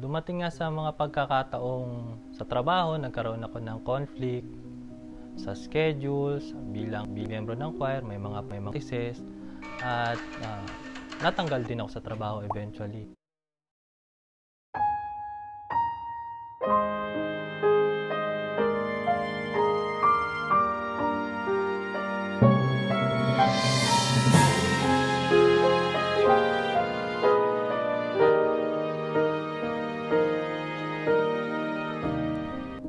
Dumating nga sa mga pagkakataong sa trabaho, nagkaroon ako ng conflict sa schedules, bilang miyembro ng choir, may mga cases, at natanggal din ako sa trabaho eventually.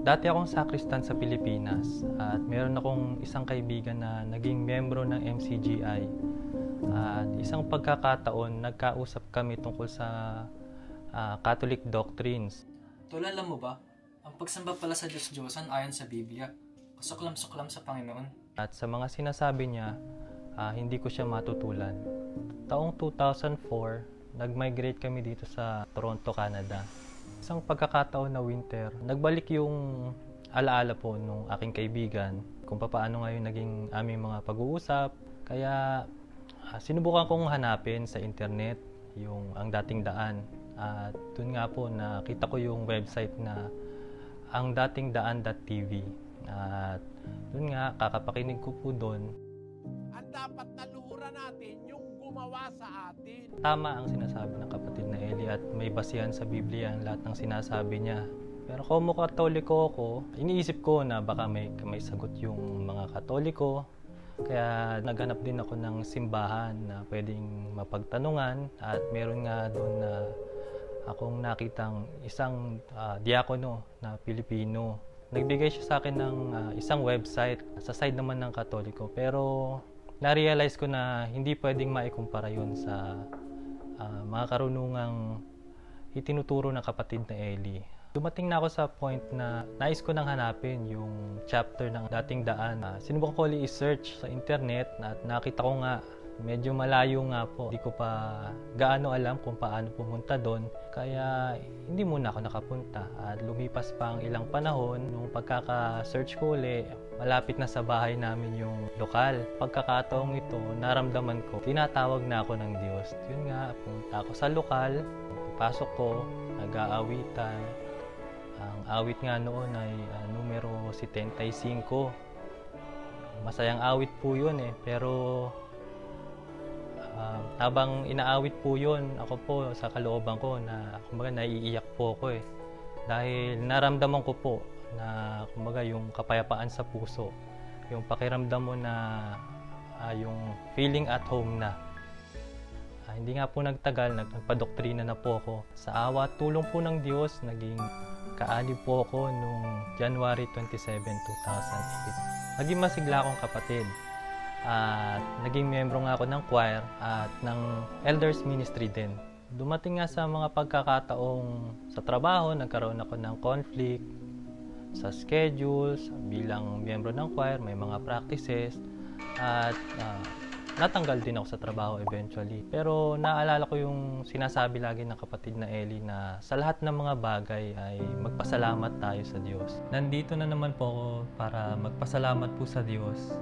Dati akong sakristan sa Pilipinas at meron akong isang kaibigan na naging miyembro ng MCGI. At isang pagkakataon, nagkausap kami tungkol sa Catholic doctrines. Tol, alam mo ba, ang pagsamba pala sa Diyos-Diyosan ayon sa Biblia, kasuklam-suklam sa Panginoon. At sa mga sinasabi niya, hindi ko siya matutulan. Taong 2004, nag-migrate kami dito sa Toronto, Canada. Isang pagkakataon na winter, nagbalik yung alaala po nung aking kaibigan kung paano ngayon naging aming mga pag-uusap. Kaya sinubukan kong hanapin sa internet ang dating daan. At doon nga po nakita ko yung website na ang datingdaan.tv. At doon nga, kakapakinig ko po doon. Ang dapat naluhuran natin yung gumawa sa atin. Tama ang sinasabi ng kapatid na Eli at may basihan sa Biblia ang lahat ng sinasabi niya. Pero kung Katoliko ako, iniisip ko na baka may sagot yung mga Katoliko. Kaya naghanap din ako ng simbahan na pwedeng mapagtanungan at meron nga doon na akong nakitang isang diakono na Pilipino. Nagbigay siya sa akin ng isang website sa side naman ng Katoliko, pero na-realize ko na hindi pwedeng maikumpara yun sa mga karunungang itinuturo ng kapatid na Eli. Dumating na ako sa point na nais ko nang hanapin yung chapter ng dating daan. Sinubukan ko ulit i-search sa internet at nakita ko nga medyo malayo nga po. Hindi ko pa gaano alam kung paano pumunta doon. Kaya hindi muna ako nakapunta. At lumipas pa ang ilang panahon. Nung pagkaka-search ko ulit, malapit na sa bahay namin yung lokal. Pagkakataong ito, naramdaman ko, tinatawag na ako ng Diyos. Yun nga, pumunta ako sa lokal. Pasok ko, nag-aawitan. Ang awit nga noon ay numero 75. Masayang awit po yun pero habang inaawit po yun, ako po sa kalooban ko na kumbaga naiiyak po ako dahil naramdaman ko po na kumbaga yung kapayapaan sa puso, yung pakiramdam mo na yung feeling at home na. Hindi nga po nagtagal, nagpadoktrina na po ako. Sa awa at tulong po ng Diyos, naging kaalib po ako noong January 27, 2008. Naging masigla akong kapatid. At naging miyembro nga ako ng choir at ng elders ministry din. Dumating nga sa mga pagkakataong sa trabaho, nagkaroon ako ng conflict sa schedules, bilang miyembro ng choir, may mga practices, at natanggal din ako sa trabaho eventually. Pero naalala ko yung sinasabi lagi ng kapatid na Eli na sa lahat ng mga bagay ay magpasalamat tayo sa Diyos. Nandito na naman po ako para magpasalamat po sa Diyos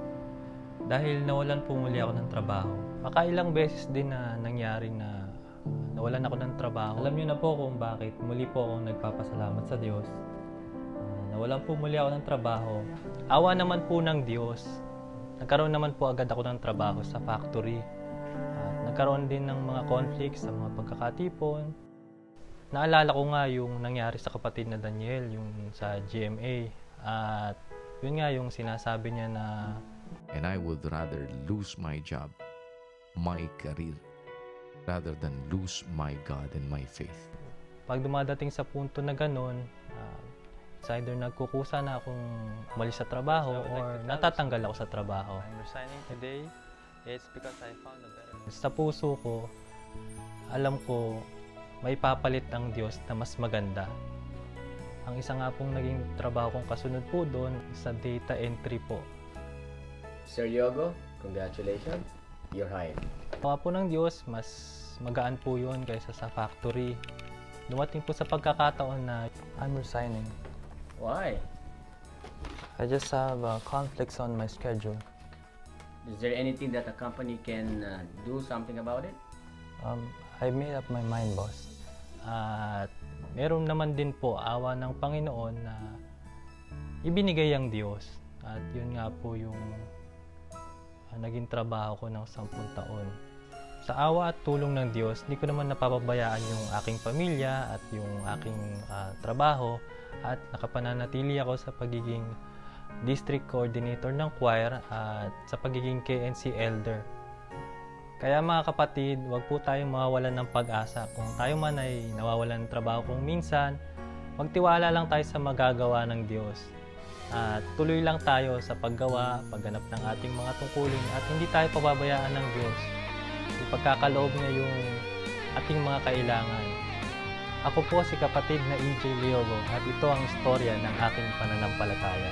dahil nawalan po muli ako ng trabaho. Makailang beses din na nangyari na nawalan ako ng trabaho. Alam niyo na po kung bakit muli po akong nagpapasalamat sa Diyos. Nawalan po muli ako ng trabaho. Awa naman po ng Diyos. Nagkaroon naman po agad ako ng trabaho sa factory. At nagkaroon din ng mga conflicts sa mga pagkakatipon. Naalala ko nga yung nangyari sa kapatid na Daniel, yung sa GMA. At yun nga yung sinasabi niya na and I would rather lose my job, my career, rather than lose my God and my faith. Pag dumadating sa punto na ganun, it's either nagkukusa na akong umalis sa trabaho or natatanggal ako sa trabaho. I'm resigning today. It's because I found a better life. Sa puso ko, alam ko may papalit ang Diyos na mas maganda. Ang isa nga pong naging trabaho kong kasunod po doon, sa data entry po. Sir Yogo, congratulations. You're hired. Mga po ng Diyos, mas magaan po yun kaysa sa factory. Dumating po sa pagkakataon na I'm resigning. Why? I just have conflicts on my schedule. Is there anything that a company can do something about it? I made up my mind, boss. At meron naman din po awa ng Panginoon na ibinigay ang Diyos. At yun nga po yung naging trabaho ko ng 10 taon. Sa awa at tulong ng Diyos, hindi ko naman napapabayaan yung aking pamilya at yung aking trabaho at nakapananatili ako sa pagiging district coordinator ng choir at sa pagiging KNC elder. Kaya mga kapatid, huwag po tayong mawawalan ng pag-asa. Kung tayo man ay nawawalan ng trabaho kung minsan, magtiwala lang tayo sa magagawa ng Diyos. At tuloy lang tayo sa paggawa, pagganap ng ating mga tungkulin at hindi tayo pababayaan ng Diyos. Ipagkakaloob niya yung ating mga kailangan. Ako po si kapatid na EJ Liogo at ito ang istorya ng aking pananampalataya.